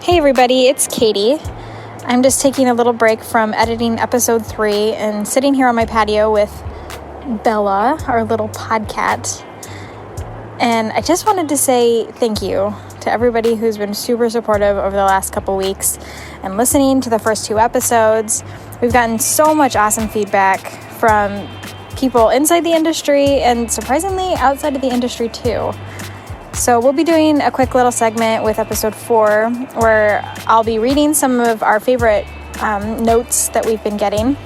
Hey everybody, it's Katie. I'm just taking a little break from editing episode 3 and sitting here on my patio with Bella, our little podcat. And I just wanted to say thank you to everybody who's been super supportive over the last couple weeks and listening to the first 2 episodes. We've gotten so much awesome feedback from people inside the industry and surprisingly outside of the industry too. So we'll be doing a quick little segment with episode 4 where I'll be reading some of our favorite notes that we've been getting.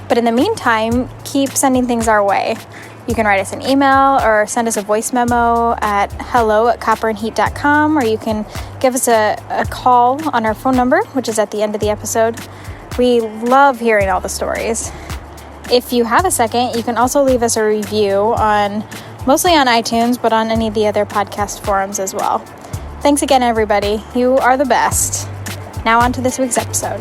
But in the meantime, keep sending things our way. You can write us an email or send us a voice memo at hello@copperandheat.com, or you can give us a call on our phone number, which is at the end of the episode. We love hearing all the stories. If you have a second, you can also leave us a review mostly on iTunes, but on any of the other podcast forums as well. Thanks again, everybody. You are the best. Now on to this week's episode.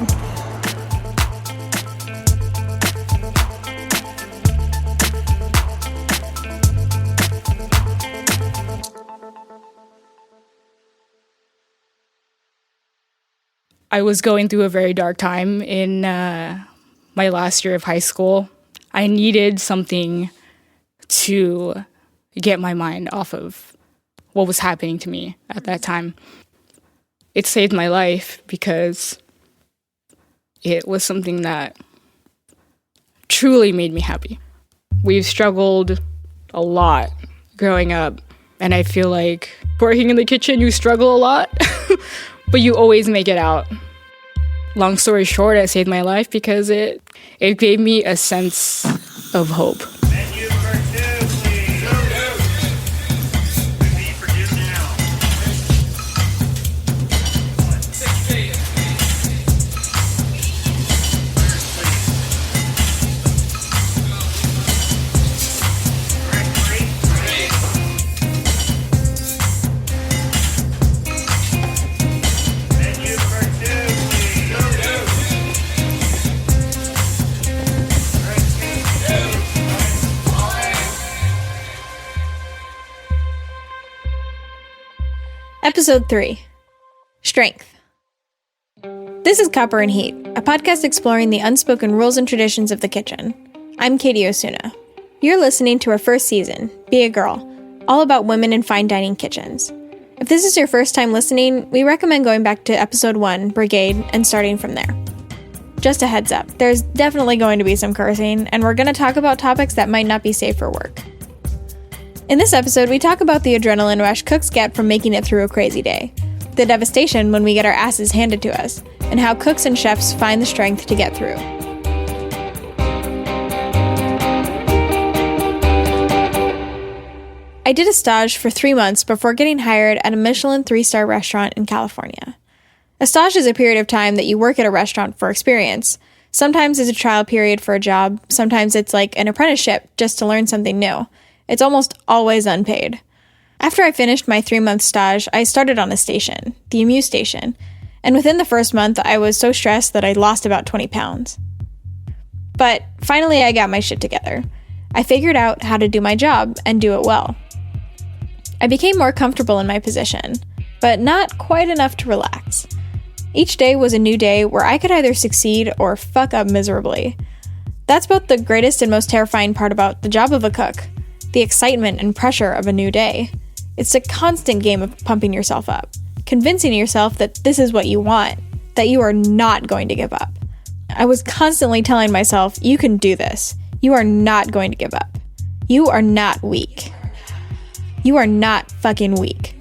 I was going through a very dark time in my last year of high school. I needed something to get my mind off of what was happening to me at that time. It saved my life because it was something that truly made me happy. We've struggled a lot growing up, and I feel like working in the kitchen, you struggle a lot, but you always make it out. Long story short, it saved my life because it gave me a sense of hope. Episode 3, Strength. This is Copper and Heat, a podcast exploring the unspoken rules and traditions of the kitchen. I'm Katie Osuna. You're listening to our first season, Be a Girl, all about women in fine dining kitchens. If this is your first time listening, we recommend going back to episode 1, Brigade, and starting from there. Just a heads up, there's definitely going to be some cursing, and we're going to talk about topics that might not be safe for work. In this episode, we talk about the adrenaline rush cooks get from making it through a crazy day, the devastation when we get our asses handed to us, and how cooks and chefs find the strength to get through. I did a stage for 3 months before getting hired at a Michelin 3-star restaurant in California. A stage is a period of time that you work at a restaurant for experience. Sometimes it's a trial period for a job, sometimes it's like an apprenticeship just to learn something new. It's almost always unpaid. After I finished my 3-month stage, I started on a station, the Amuse station, and within the first month, I was so stressed that I lost about 20 pounds. But finally, I got my shit together. I figured out how to do my job and do it well. I became more comfortable in my position, but not quite enough to relax. Each day was a new day where I could either succeed or fuck up miserably. That's both the greatest and most terrifying part about the job of a cook. The excitement and pressure of a new day. It's a constant game of pumping yourself up, convincing yourself that this is what you want, that you are not going to give up. I was constantly telling myself, you can do this. You are not going to give up. You are not weak. You are not fucking weak.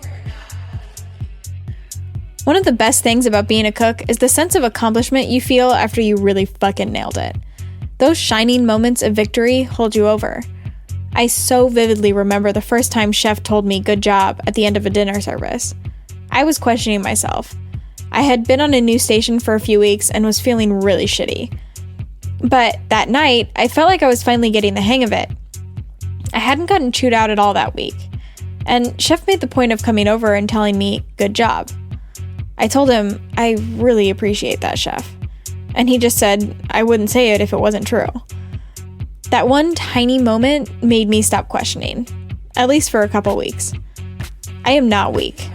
One of the best things about being a cook is the sense of accomplishment you feel after you really fucking nailed it. Those shining moments of victory hold you over. I so vividly remember the first time Chef told me good job at the end of a dinner service. I was questioning myself. I had been on a new station for a few weeks and was feeling really shitty. But that night, I felt like I was finally getting the hang of it. I hadn't gotten chewed out at all that week. And Chef made the point of coming over and telling me, good job. I told him, I really appreciate that, Chef. And he just said, I wouldn't say it if it wasn't true. That one tiny moment made me stop questioning, at least for a couple weeks. I am not weak.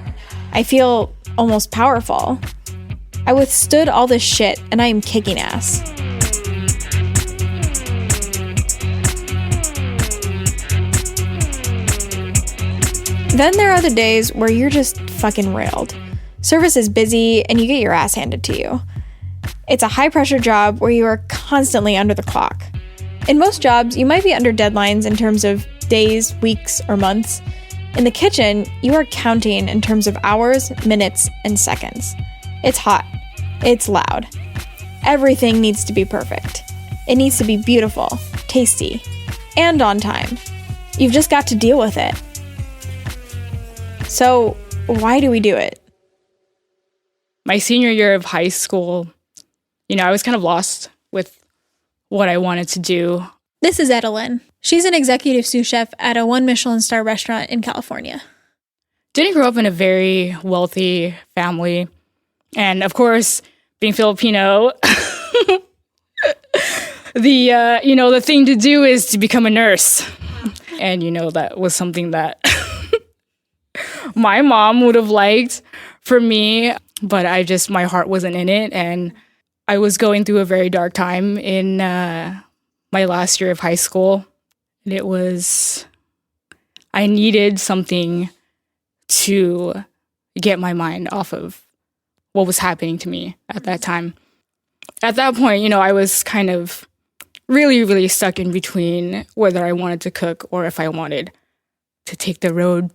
I feel almost powerful. I withstood all this shit, and I am kicking ass. Then there are the days where you're just fucking railed. Service is busy, and you get your ass handed to you. It's a high-pressure job where you are constantly under the clock. In most jobs, you might be under deadlines in terms of days, weeks, or months. In the kitchen, you are counting in terms of hours, minutes, and seconds. It's hot. It's loud. Everything needs to be perfect. It needs to be beautiful, tasty, and on time. You've just got to deal with it. So, why do we do it? My senior year of high school, I was kind of lost with what I wanted to do. This is Edelyn. She's an executive sous chef at a 1 Michelin star restaurant in California. Didn't grow up in a very wealthy family. And of course, being Filipino, the thing to do is to become a nurse. And, that was something that my mom would have liked for me, but my heart wasn't in it. And I was going through a very dark time in my last year of high school. And I needed something to get my mind off of what was happening to me at that time. At that point, I was kind of really, really stuck in between whether I wanted to cook or if I wanted to take the road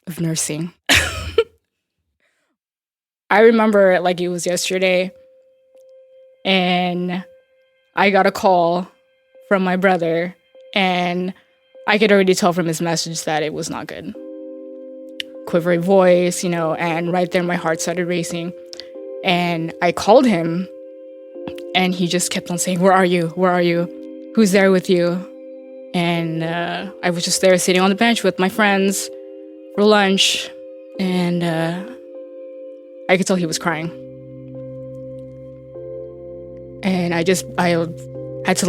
of nursing. I remember it like it was yesterday, and I got a call from my brother, and I could already tell from his message that it was not good. Quivering voice, and right there my heart started racing. And I called him, and he just kept on saying, "Where are you? Where are you? Who's there with you?" And I was just there sitting on the bench with my friends for lunch, and I could tell he was crying. And I had to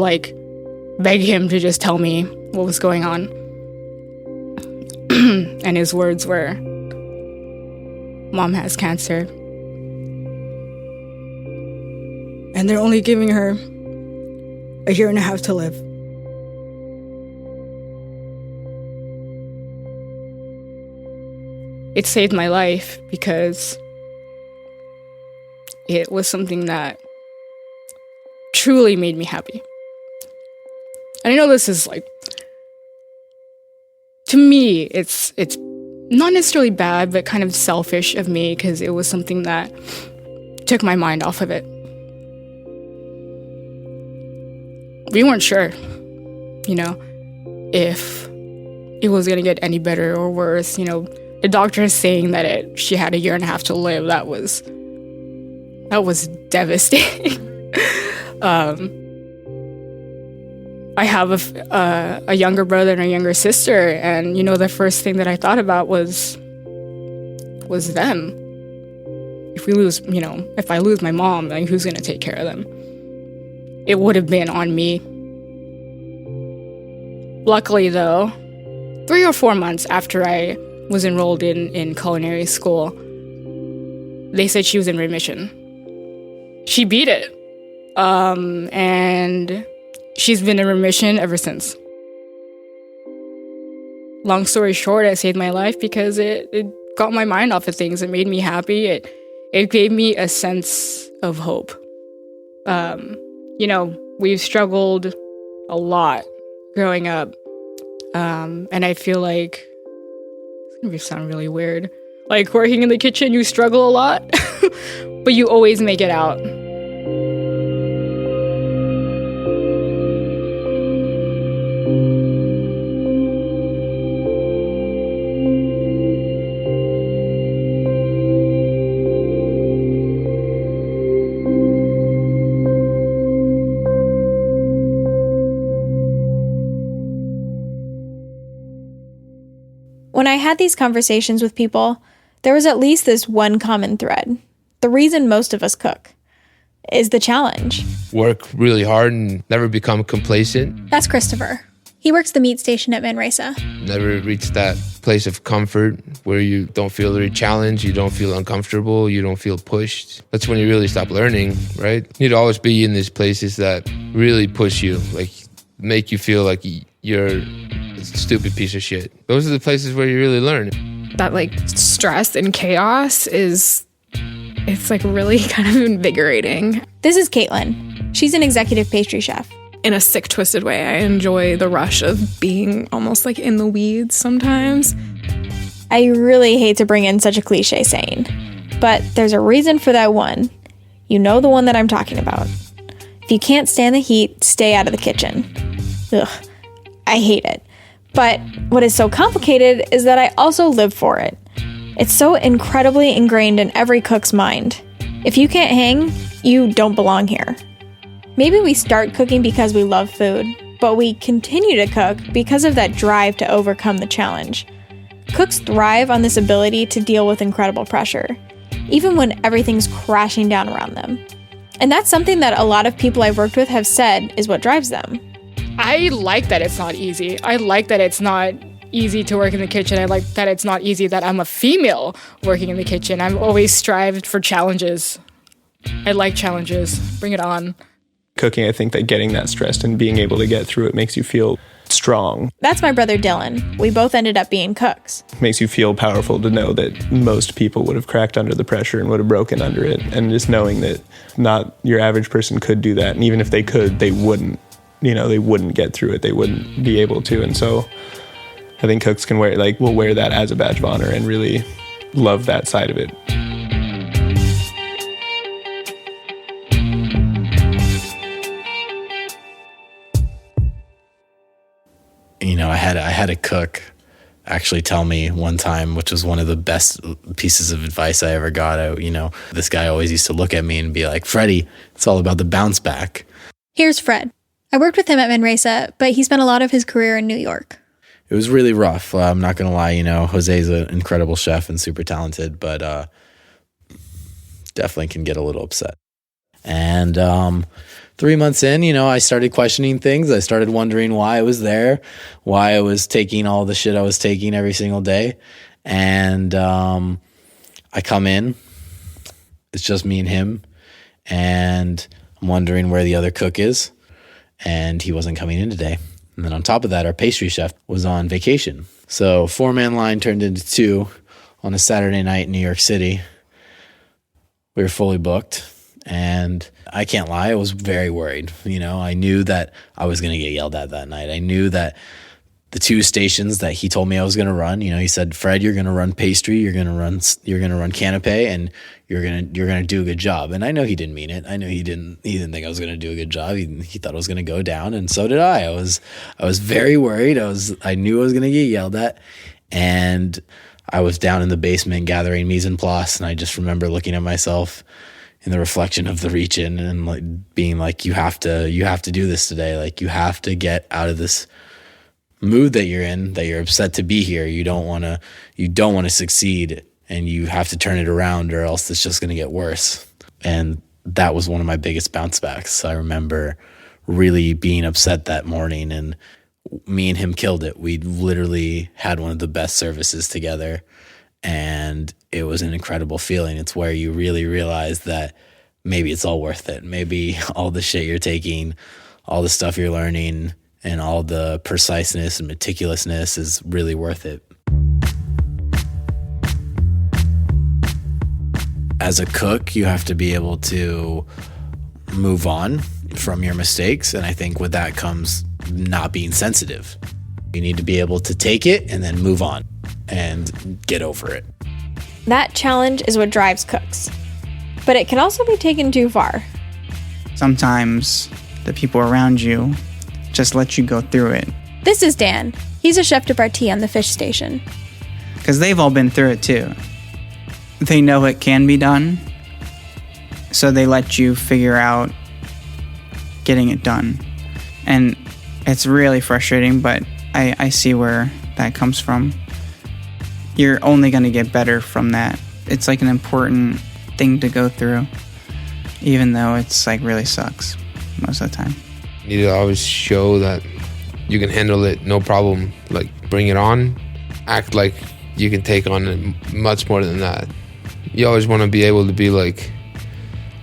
beg him to just tell me what was going on. And his words were, "Mom has cancer. And they're only giving her a year and a half to live." It saved my life because it was something that truly made me happy. And I know this is to me, it's not necessarily bad, but kind of selfish of me because it was something that took my mind off of it. We weren't sure, if it was going to get any better or worse. The doctor is saying that she had a year and a half to live. That was devastating. I have a younger brother and a younger sister, and the first thing that I thought about was them. If I lose my mom, who's going to take care of them? It would have been on me. Luckily, though, 3 or 4 months after I was enrolled in culinary school, they said she was in remission. She beat it. And she's been in remission ever since. Long story short, it saved my life because it got my mind off of things. It made me happy. It gave me a sense of hope. We've struggled a lot growing up. And I feel like it's going to sound really weird. Working in the kitchen, you struggle a lot, but you always make it out. When I had these conversations with people, there was at least this one common thread. The reason most of us cook is the challenge. Work really hard and never become complacent. That's Christopher. He works the meat station at Manresa. Never reached that place of comfort where you don't feel very challenged, you don't feel uncomfortable, you don't feel pushed. That's when you really stop learning, right? You'd always be in these places that really push you, like make you feel like you're a stupid piece of shit. Those are the places where you really learn. That like stress and chaos it's like really kind of invigorating. This is Caitlin. She's an executive pastry chef. In a sick, twisted way, I enjoy the rush of being almost like in the weeds sometimes. I really hate to bring in such a cliche saying, but there's a reason for that one. You know the one that I'm talking about. If you can't stand the heat, stay out of the kitchen. Ugh, I hate it. But what is so complicated is that I also live for it. It's so incredibly ingrained in every cook's mind. If you can't hang, you don't belong here. Maybe we start cooking because we love food, but we continue to cook because of that drive to overcome the challenge. Cooks thrive on this ability to deal with incredible pressure, even when everything's crashing down around them. And that's something that a lot of people I've worked with have said is what drives them. I like that it's not easy. I like that it's not easy to work in the kitchen. I like that it's not easy that I'm a female working in the kitchen. I've always strived for challenges. I like challenges. Bring it on. Cooking, I think that getting that stressed and being able to get through it makes you feel strong. That's my brother Dylan. We both ended up being cooks. It makes you feel powerful to know that most people would have cracked under the pressure and would have broken under it. And just knowing that not your average person could do that. And even if they could, they wouldn't. They wouldn't get through it. They wouldn't be able to. And so I think cooks will wear that as a badge of honor and really love that side of it. I had a cook actually tell me one time, which was one of the best pieces of advice I ever got. This guy always used to look at me and be like, Freddie, it's all about the bounce back. Here's Fred. I worked with him at Manresa, but he spent a lot of his career in New York. It was really rough. I'm not going to lie. Jose's an incredible chef and super talented, but definitely can get a little upset. And 3 months in, I started questioning things. I started wondering why I was there, why I was taking all the shit I was taking every single day. And I come in, it's just me and him, and I'm wondering where the other cook is, and he wasn't coming in today. And then on top of that, our pastry chef was on vacation. So 4-man line turned into 2 on a Saturday night in New York City. We were fully booked. And I can't lie, I was very worried. I knew that I was going to get yelled at that night. I knew that the 2 stations that he told me I was going to run, he said, Fred, you're going to run pastry, you're going to run canapé, and you're going to do a good job. And I know he didn't mean it. I know he didn't think I was going to do a good job. He thought I was going to go down, and so did I. I was very worried. I knew I was going to get yelled at, and I was down in the basement gathering mise en place, and I just remember looking at myself in the reflection of the reach-in and being like, you have to do this today. You have to get out of this mood that you're in, that you're upset to be here. You don't want to succeed, and you have to turn it around, or else it's just going to get worse. And that was one of my biggest bounce backs. I remember really being upset that morning, and me and him killed it. We literally had one of the best services together. And it was an incredible feeling. It's where you really realize that maybe it's all worth it. Maybe all the shit you're taking, all the stuff you're learning, and all the preciseness and meticulousness is really worth it. As a cook, you have to be able to move on from your mistakes. And I think with that comes not being sensitive. You need to be able to take it and then move on and get over it. That challenge is what drives cooks. But it can also be taken too far. Sometimes the people around you just let you go through it. This is Dan. He's a chef de partie on the fish station. Because they've all been through it too. They know it can be done, so they let you figure out getting it done. And it's really frustrating, but I see where that comes from. You're only going to get better from that. It's like an important thing to go through, even though it's really sucks most of the time. You need to always show that You can handle it, no problem. Like, bring it on. Act like you can take on it much more than that. You always want to be able to be like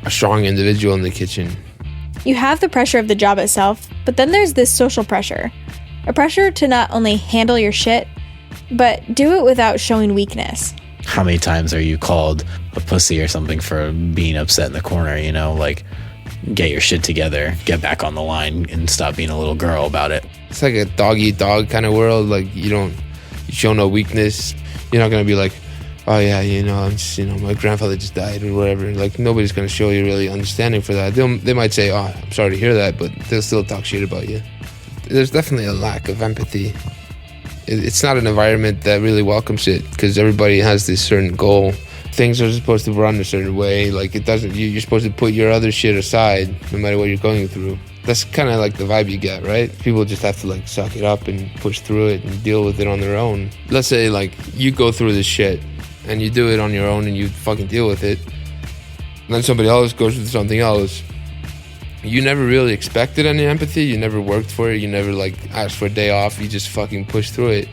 a strong individual in the kitchen. You have the pressure of the job itself, but then there's this social pressure. A pressure to not only handle your shit, but do it without showing weakness. How many times are you called a pussy or something for being upset in the corner, you know? Like, get your shit together, get back on the line, and stop being a little girl about it. It's like a dog-eat-dog kind of world. Like, you show no weakness. You're not going to be like, oh yeah, I'm just, my grandfather just died or whatever. Like, nobody's going to show you really understanding for that. They might say, oh, I'm sorry to hear that, but they'll still talk shit about you. There's definitely a lack of empathy. It's not an environment that really welcomes it because everybody has this certain goal. Things are supposed to run a certain way. Like, it doesn't. You're supposed to put your other shit aside no matter what you're going through. That's kind of like the vibe you get, right? People just have to like suck it up and push through it and deal with it on their own. Let's say like you go through this shit and you do it on your own and you fucking deal with it. And then somebody else goes through something else. You never really expected any empathy. You never worked for it. You never like asked for a day off. You just fucking push through it.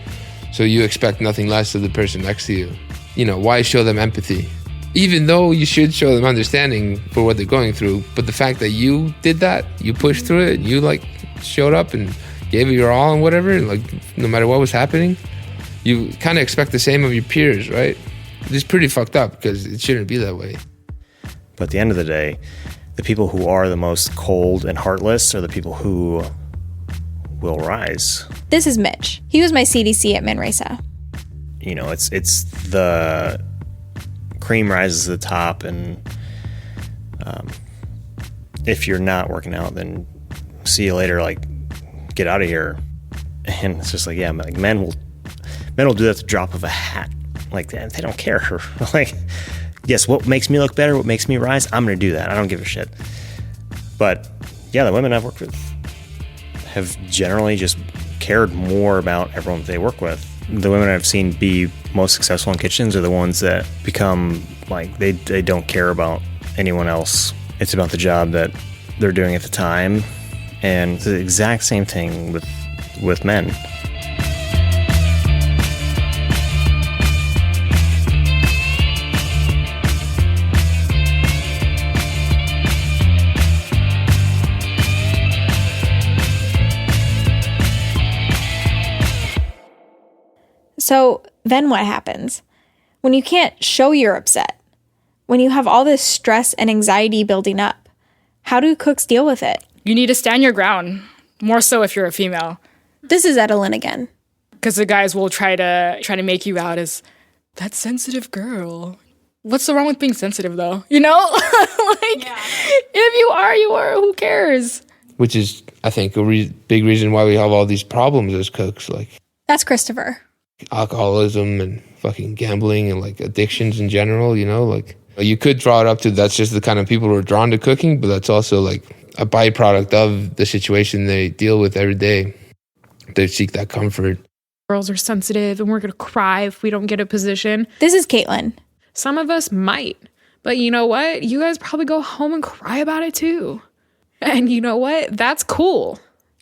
So you expect nothing less of the person next to you. Why show them empathy? Even though you should show them understanding for what they're going through. But the fact that you did that, you pushed through it, you like showed up and gave it your all and whatever, like no matter what was happening, you kind of expect the same of your peers, right? It's pretty fucked up because it shouldn't be that way. But at the end of the day, the people who are the most cold and heartless are the people who will rise. This is Mitch. He was my CDC at Manresa. It's the cream rises to the top, and if you're not working out, then see you later. Like, get out of here. And it's just like, yeah, like men will do that at the drop of a hat. Like, they don't care. Like, yes, what makes me look better, what makes me rise, I'm going to do that. I don't give a shit. But yeah, the women I've worked with have generally just cared more about everyone that they work with. The women I've seen be most successful in kitchens are the ones that become like, they don't care about anyone else. It's about the job that they're doing at the time. And it's the exact same thing with men. So then what happens? When you can't show you're upset, when you have all this stress and anxiety building up, how do cooks deal with it? You need to stand your ground, more so if you're a female. This is Edelyn again. Because the guys will try to make you out as that sensitive girl. What's so wrong with being sensitive, though? If you are, who cares? Which is, I think, a big reason why we have all these problems as cooks. Like, that's Christopher. Alcoholism and fucking gambling and like addictions in general, like you could draw it up to that's just the kind of people who are drawn to cooking, but that's also like a byproduct of the situation they deal with every day. They seek that comfort. Girls are sensitive and we're going to cry if we don't get a position. This is Caitlin. Some of us might, but you know what? You guys probably go home and cry about it too. And you know what? That's cool.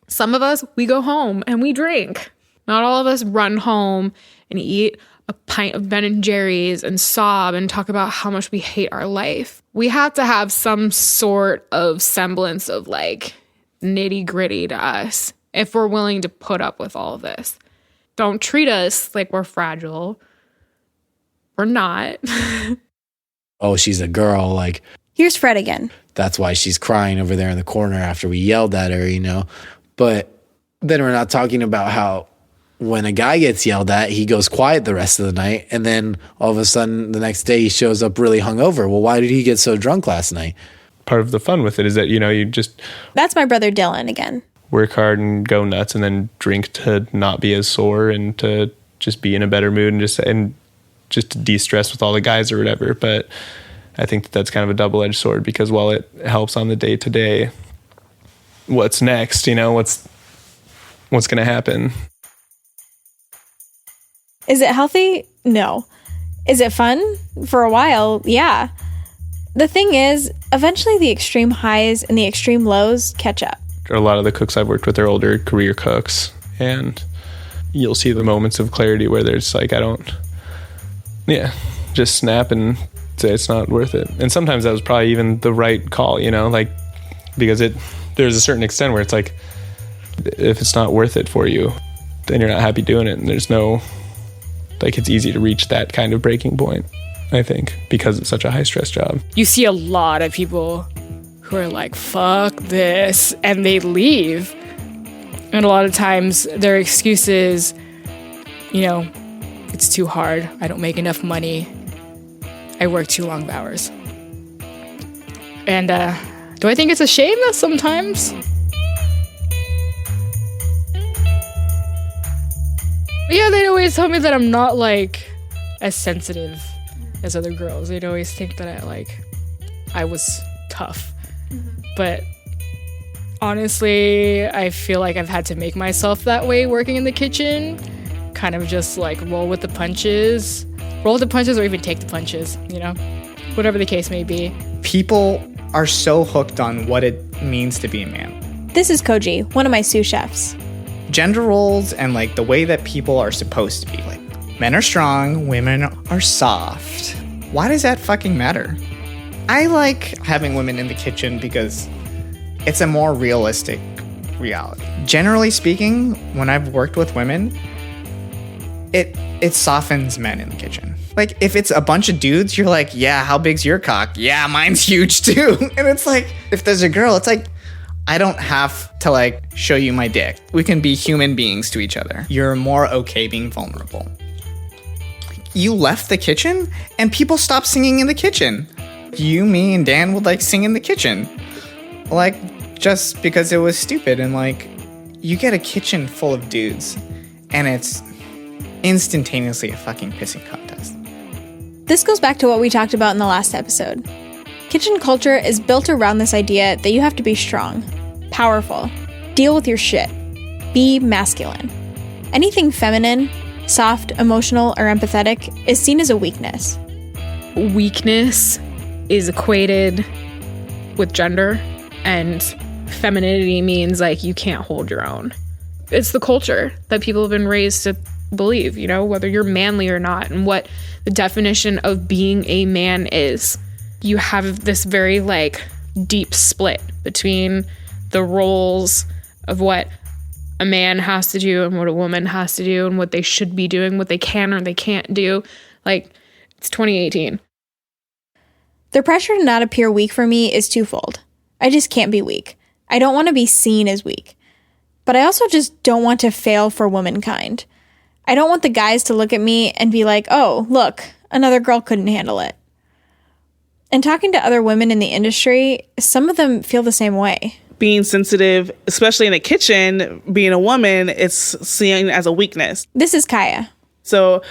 Some of us, we go home and we drink. Not all of us run home and eat a pint of Ben & Jerry's and sob and talk about how much we hate our life. We have to have some sort of semblance of like nitty gritty to us if we're willing to put up with all of this. Don't treat us like we're fragile. We're not. Oh, she's a girl. Like, here's Fred again. That's why she's crying over there in the corner after we yelled at her, But then we're not talking about how when a guy gets yelled at, he goes quiet the rest of the night. And then all of a sudden the next day he shows up really hungover. Well, why did he get so drunk last night? Part of the fun with it is that, you just That's my brother Dylan again. Work hard and go nuts and then drink to not be as sore and to just be in a better mood and just to de-stress with all the guys or whatever. But I think that's kind of a double-edged sword because while it helps on the day-to-day, what's next, what's going to happen? Is it healthy? No. Is it fun? For a while, yeah. The thing is, eventually the extreme highs and the extreme lows catch up. A lot of the cooks I've worked with are older career cooks. And you'll see the moments of clarity where there's like, just snap and say it's not worth it. And sometimes that was probably even the right call, like, because there's a certain extent where it's like, if it's not worth it for you, then you're not happy doing it. And there's no, like, it's easy to reach that kind of breaking point, I think, because it's such a high stress job. You see a lot of people who are like, fuck this, and they leave. And a lot of times their excuse is, it's too hard. I don't make enough money. I work too long hours. And do I think it's a shame that sometimes? Yeah, they'd always tell me that I'm not like as sensitive as other girls. They'd always think that I was tough. But honestly, I feel like I've had to make myself that way working in the kitchen. Kind of just like roll with the punches or even take the punches, whatever the case may be. People are so hooked on what it means to be a man. This is Koji, one of my sous chefs. Gender roles and like the way that people are supposed to be. Like, men are strong, women are soft. Why does that fucking matter? I like having women in the kitchen because it's a more realistic reality. Generally speaking, when I've worked with women, it softens men in the kitchen. Like, if it's a bunch of dudes, you're like, yeah, how big's your cock? Yeah, mine's huge too. And it's like, if there's a girl, it's like, I don't have to like show you my dick. We can be human beings to each other. You're more okay being vulnerable. You left the kitchen and people stopped singing in the kitchen. You, me, and Dan would like sing in the kitchen. Like, just because it was stupid. And like, you get a kitchen full of dudes and it's instantaneously a fucking pissing contest. This goes back to what we talked about in the last episode. Kitchen culture is built around this idea that you have to be strong, powerful, deal with your shit, be masculine. Anything feminine, soft, emotional, or empathetic is seen as a weakness. Weakness is equated with gender, and femininity means like you can't hold your own. It's the culture that people have been raised to believe, whether you're manly or not, and what the definition of being a man is. You have this very like deep split between the roles of what a man has to do and what a woman has to do and what they should be doing, what they can or they can't do. Like, it's 2018. The pressure to not appear weak for me is twofold. I just can't be weak. I don't want to be seen as weak. But I also just don't want to fail for womankind. I don't want the guys to look at me and be like, oh, look, another girl couldn't handle it. And talking to other women in the industry, some of them feel the same way. Being sensitive, especially in a kitchen, being a woman, it's seen as a weakness. This is Kaya. So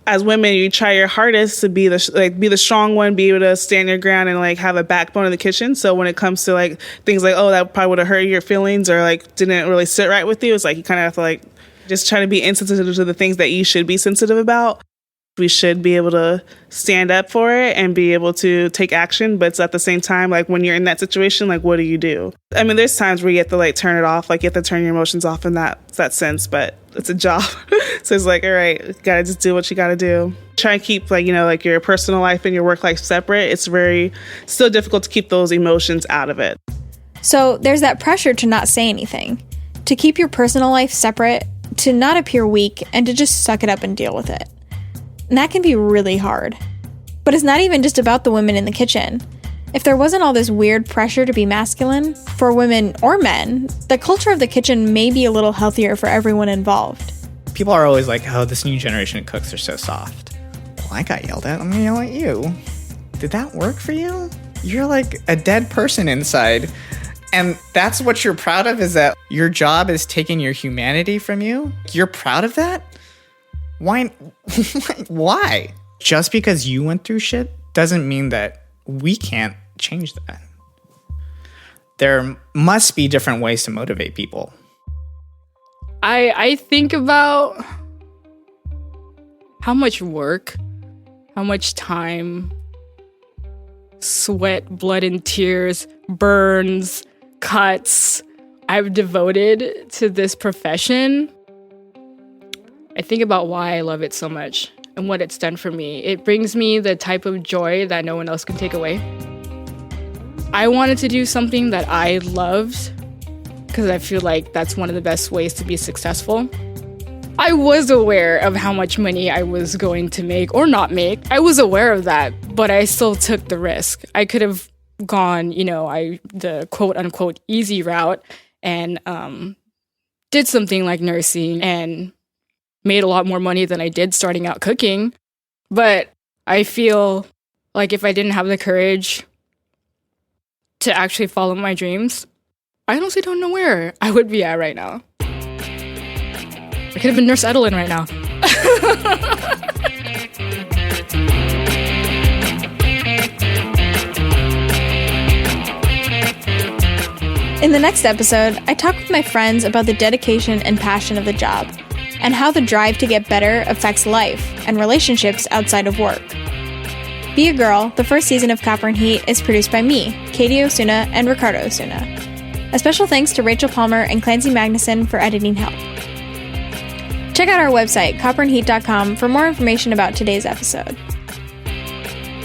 as women, you try your hardest to be the strong one, be able to stand your ground and like have a backbone in the kitchen. So when it comes to like things like, oh, that probably would have hurt your feelings or like didn't really sit right with you, it's like you kind of have to like just try to be insensitive to the things that you should be sensitive about. We should be able to stand up for it and be able to take action. But it's at the same time, like when you're in that situation, like what do you do? I mean, there's times where you have to like turn it off, like you have to turn your emotions off in that sense, but it's a job. So it's like, all right, you gotta just do what you gotta do. Try and keep like your personal life and your work life separate. It's still difficult to keep those emotions out of it. So there's that pressure to not say anything, to keep your personal life separate, to not appear weak, and to just suck it up and deal with it. And that can be really hard. But it's not even just about the women in the kitchen. If there wasn't all this weird pressure to be masculine, for women or men, the culture of the kitchen may be a little healthier for everyone involved. People are always like, oh, this new generation of cooks are so soft. Well, I got yelled at. I'm gonna yell at you. Did that work for you? You're like a dead person inside. And that's what you're proud of, is that your job is taking your humanity from you? You're proud of that? Why? Why? Just because you went through shit doesn't mean that we can't change that. There must be different ways to motivate people. I think about how much work, how much time, sweat, blood and tears, burns, cuts I've devoted to this profession. I think about why I love it so much and what it's done for me. It brings me the type of joy that no one else can take away. I wanted to do something that I loved because I feel like that's one of the best ways to be successful. I was aware of how much money I was going to make or not make. I was aware of that, but I still took the risk. I could have gone, the quote unquote easy route and did something like nursing and made a lot more money than I did starting out cooking. But I feel like if I didn't have the courage to actually follow my dreams, I honestly don't know where I would be at right now. I could have been Nurse Edelin right now. In the next episode, I talk with my friends about the dedication and passion of the job, and how the drive to get better affects life and relationships outside of work. Be a Girl, the first season of Copper and Heat, is produced by me, Katie Osuna, and Ricardo Osuna. A special thanks to Rachel Palmer and Clancy Magnuson for editing help. Check out our website, copperandheat.com, for more information about today's episode.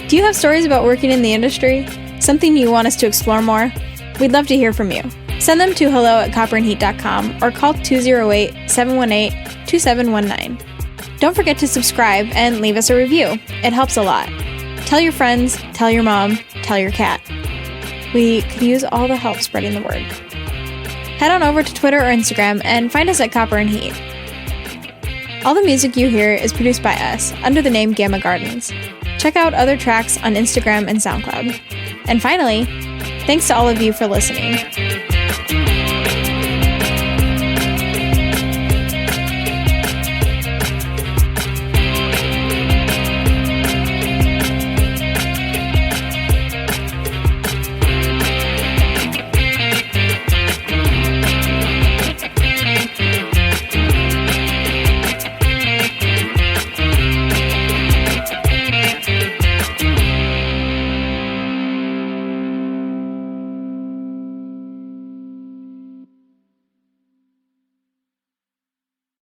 Do you have stories about working in the industry? Something you want us to explore more? We'd love to hear from you. Send them to hello@copperandheat.com or call 208-718-2719. Don't forget to subscribe and leave us a review. It helps a lot. Tell your friends, tell your mom, tell your cat. We could use all the help spreading the word. Head on over to Twitter or Instagram and find us at Copper and Heat. All the music you hear is produced by us under the name Gamma Gardens. Check out other tracks on Instagram and SoundCloud. And finally, thanks to all of you for listening.